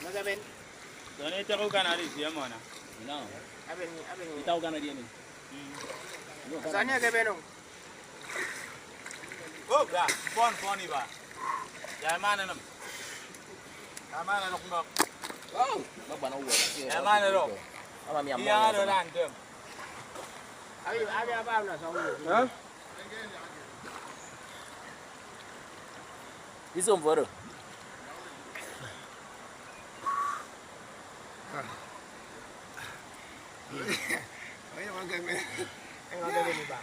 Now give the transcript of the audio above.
Magaben. Dona ita ko kana rin siya mo na. No. Aben. Itaw ka na diyan. Saan niya gaben? Oh, da. Phone iba. Ya mana nam. Mana nok nok. Oh, magbanaw wala. Ya mana ro. Ama mi Iya ro lan dem. Abi apa na sa ulo? Ha? Isom foro. Ay, magaben ba?